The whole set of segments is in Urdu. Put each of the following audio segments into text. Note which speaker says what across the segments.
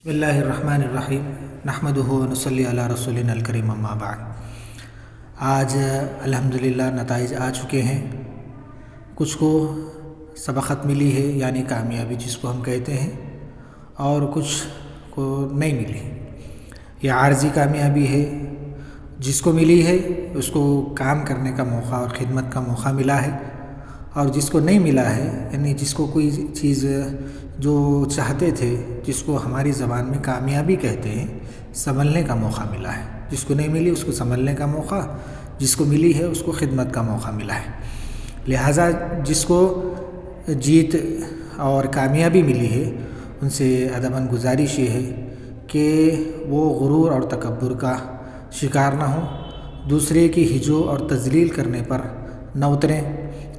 Speaker 1: بسم اللہ الرحمن الرحیم نحمدہ ونصلی علی رسولنا الکریم اما بعد۔ آج الحمدللہ نتائج آ چکے ہیں، کچھ کو سبقت ملی ہے یعنی کامیابی جس کو ہم کہتے ہیں، اور کچھ کو نہیں ملی۔ یہ عارضی کامیابی ہے، جس کو ملی ہے اس کو کام کرنے کا موقع اور خدمت کا موقع ملا ہے، اور جس کو نہیں ملا ہے یعنی جس کو کوئی چیز جو چاہتے تھے، جس کو ہماری زبان میں کامیابی کہتے ہیں، سنبھلنے کا موقع ملا ہے۔ جس کو نہیں ملی اس کو سنبھلنے کا موقع، جس کو ملی ہے اس کو خدمت کا موقع ملا ہے۔ لہٰذا جس کو جیت اور کامیابی ملی ہے ان سے ادباً گزارش یہ ہے کہ وہ غرور اور تکبر کا شکار نہ ہوں، دوسرے کی ہجو اور تذلیل کرنے پر نہ اتریں۔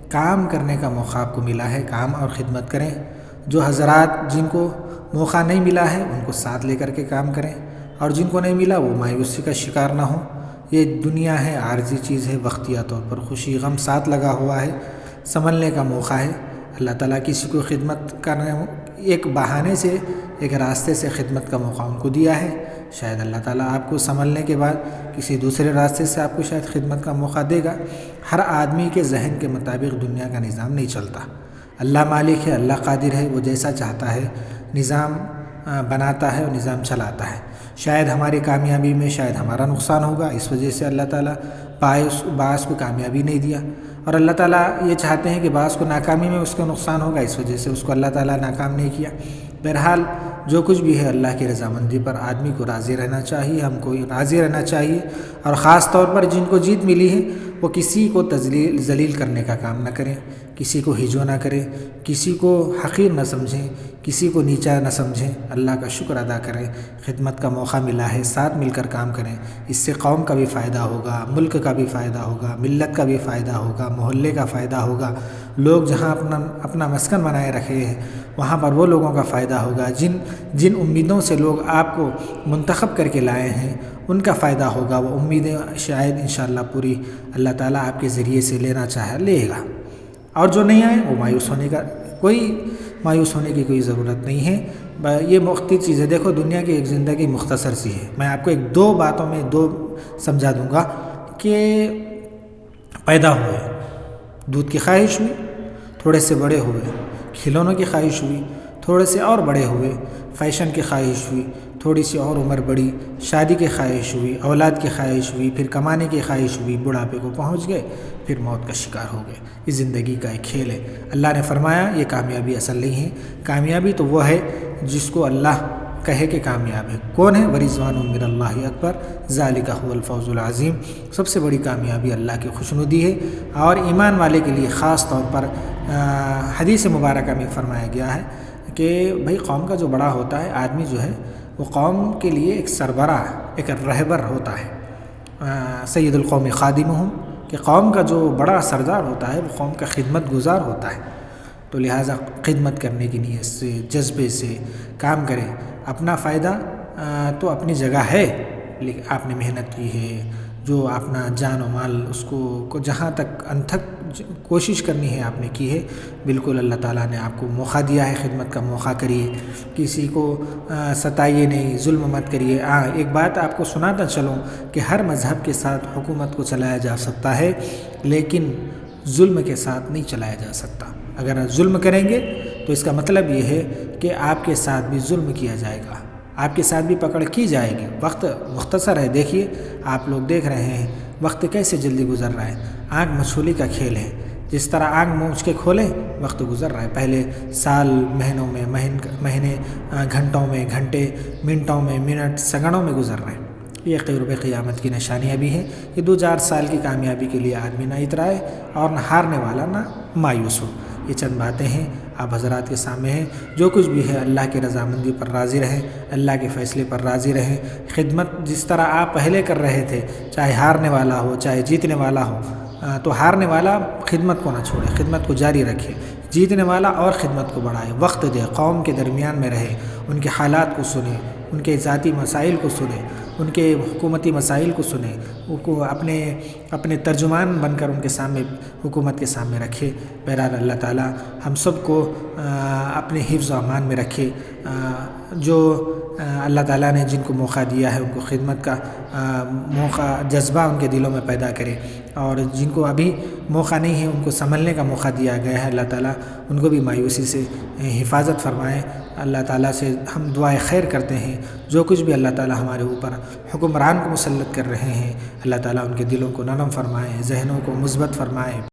Speaker 1: کام کرنے کا موقع آپ کو ملا ہے، کام اور خدمت کریں۔ جو حضرات جن کو موقع نہیں ملا ہے ان کو ساتھ لے کر کے کام کریں، اور جن کو نہیں ملا وہ مایوسی کا شکار نہ ہوں۔ یہ دنیا ہے، عارضی چیز ہے، وقتیہ طور پر خوشی غم ساتھ لگا ہوا ہے، سنبھلنے کا موقع ہے۔ اللہ تعالیٰ کسی کو خدمت کرنے ایک بہانے سے، ایک راستے سے خدمت کا موقع ان کو دیا ہے، شاید اللہ تعالیٰ آپ کو سنبھلنے کے بعد کسی دوسرے راستے سے آپ کو شاید خدمت کا موقع دے گا۔ ہر آدمی کے ذہن کے مطابق دنیا کا نظام نہیں چلتا۔ اللہ مالک ہے، اللہ قادر ہے، وہ جیسا چاہتا ہے نظام بناتا ہے اور نظام چلاتا ہے۔ شاید ہماری کامیابی میں شاید ہمارا نقصان ہوگا، اس وجہ سے اللہ تعالیٰ بعض کو کامیابی نہیں دیا، اور اللہ تعالیٰ یہ چاہتے ہیں کہ بعض کو ناکامی میں اس کا نقصان ہوگا، اس وجہ سے اس کو اللہ تعالیٰ ناکام نہیں کیا۔ بہرحال جو کچھ بھی ہے اللہ کی رضامندی پر آدمی کو راضی رہنا چاہیے، ہم کو راضی رہنا چاہیے، اور خاص طور پر جن کو جیت ملی ہے وہ کسی کو ذلیل کرنے کا کام نہ کریں، کسی کو ہجو نہ کریں، کسی کو حقیر نہ سمجھیں، کسی کو نیچا نہ سمجھیں، اللہ کا شکر ادا کریں۔ خدمت کا موقع ملا ہے، ساتھ مل کر کام کریں، اس سے قوم کا بھی فائدہ ہوگا، ملک کا بھی فائدہ ہوگا، ملت کا بھی فائدہ ہوگا، محلے کا فائدہ ہوگا۔ لوگ جہاں اپنا مسکن بنائے رکھے ہیں وہاں پر وہ لوگوں کا فائدہ ہوگا، جن امیدوں سے لوگ آپ کو منتخب کر کے لائے ہیں ان کا فائدہ ہوگا۔ وہ امیدیں شاید انشاءاللہ پوری اللہ تعالیٰ آپ کے ذریعے سے لینا چاہے لے گا، اور جو نہیں آئے وہ مایوس ہونے کی کوئی ضرورت نہیں ہے۔ یہ مختلف چیزیں دیکھو، دنیا کی ایک زندگی مختصر سی ہے۔ میں آپ کو دو باتوں میں سمجھا دوں گا کہ پیدا ہوئے، دودھ کی خواہش ہوئی، تھوڑے سے بڑے ہوئے، کھلونوں کی خواہش ہوئی، تھوڑے سے اور بڑے ہوئے، فیشن کی خواہش ہوئی، تھوڑی سی اور عمر بڑھی، شادی کی خواہش ہوئی، اولاد کی خواہش ہوئی، پھر کمانے کی خواہش ہوئی، بڑھاپے کو پہنچ گئے، پھر موت کا شکار ہو گئے۔ یہ زندگی کا ایک کھیل ہے۔ اللہ نے فرمایا یہ کامیابی اصل نہیں ہے، کامیابی تو وہ ہے جس کو اللہ کہے کہ کامیاب ہے۔ کون ہے؟ ورضوان من اللہ اکبر ذالک هو الفوز العظیم۔ سب سے بڑی کامیابی اللہ کی خوشنودی ہے، اور ایمان والے کے لیے خاص طور پر حدیث مبارکہ میں فرمایا گیا ہے کہ بھئی قوم کا جو بڑا ہوتا ہے، آدمی جو ہے وہ قوم کے لیے ایک سربراہ، ایک رہبر ہوتا ہے۔ سید القوم خادمہم، کہ قوم کا جو بڑا سردار ہوتا ہے وہ قوم کا خدمت گزار ہوتا ہے۔ تو لہٰذا خدمت کرنے کی نیت سے، جذبے سے کام کریں۔ اپنا فائدہ تو اپنی جگہ ہے، لیکن آپ نے محنت کی ہے، جو اپنا جان و مال اس کو جہاں تک انتھک کوشش کرنی ہے آپ نے کی ہے۔ بالکل اللہ تعالیٰ نے آپ کو موقع دیا ہے، خدمت کا موقع کریے، کسی کو ستائیے نہیں، ظلم مت کریے۔ ایک بات آپ کو سناتا چلوں کہ ہر مذہب کے ساتھ حکومت کو چلایا جا سکتا ہے، لیکن ظلم کے ساتھ نہیں چلایا جا سکتا۔ اگر ظلم کریں گے تو اس کا مطلب یہ ہے کہ آپ کے ساتھ بھی ظلم کیا جائے گا، آپ کے ساتھ بھی پکڑ کی جائے گی۔ وقت مختصر ہے، دیکھیے آپ لوگ دیکھ رہے ہیں وقت کیسے جلدی گزر رہا ہے۔ آنکھ مچھولی کا کھیل ہے، جس طرح آنکھ مونچھ کے کھولے وقت گزر رہا ہے۔ پہلے سال مہینوں میں، مہینے گھنٹوں میں، گھنٹے منٹوں میں، منٹ سیکنڈوں میں گزر رہے ہیں۔ یہ قرب قیامت کی نشانیاں بھی ہیں۔ یہ 2000 سال کی کامیابی کے لیے آدمی نہ اترائے اور نہ ہارنے والا نہ مایوس ہو۔ یہ چند باتیں ہیں، آپ حضرات کے سامنے ہیں۔ جو کچھ بھی ہے اللہ کی رضامندی پر راضی رہیں، اللہ کے فیصلے پر راضی رہیں۔ خدمت جس طرح آپ پہلے کر رہے تھے، چاہے ہارنے والا ہو چاہے جیتنے والا ہو، تو ہارنے والا خدمت کو نہ چھوڑے، خدمت کو جاری رکھے۔ جیتنے والا اور خدمت کو بڑھائے، وقت دے، قوم کے درمیان میں رہے، ان کے حالات کو سنے، ان کے ذاتی مسائل کو سنے، ان کے حکومتی مسائل کو سنے، ان کو اپنے ترجمان بن کر ان کے سامنے، حکومت کے سامنے رکھے۔ بہرحال اللہ تعالیٰ ہم سب کو اپنے حفظ و امان میں رکھے۔ جو اللہ تعالیٰ نے جن کو موقع دیا ہے ان کو خدمت کا موقع جذبہ ان کے دلوں میں پیدا کرے، اور جن کو ابھی موقع نہیں ہے ان کو سنبھلنے کا موقع دیا گیا ہے، اللہ تعالیٰ ان کو بھی مایوسی سے حفاظت فرمائے۔ اللہ تعالیٰ سے ہم دعائے خیر کرتے ہیں، جو کچھ بھی اللہ تعالیٰ ہمارے اوپر حکمران کو مسلط کر رہے ہیں، اللہ تعالیٰ ان کے دلوں کو نرم فرمائے، ذہنوں کو مثبت فرمائے۔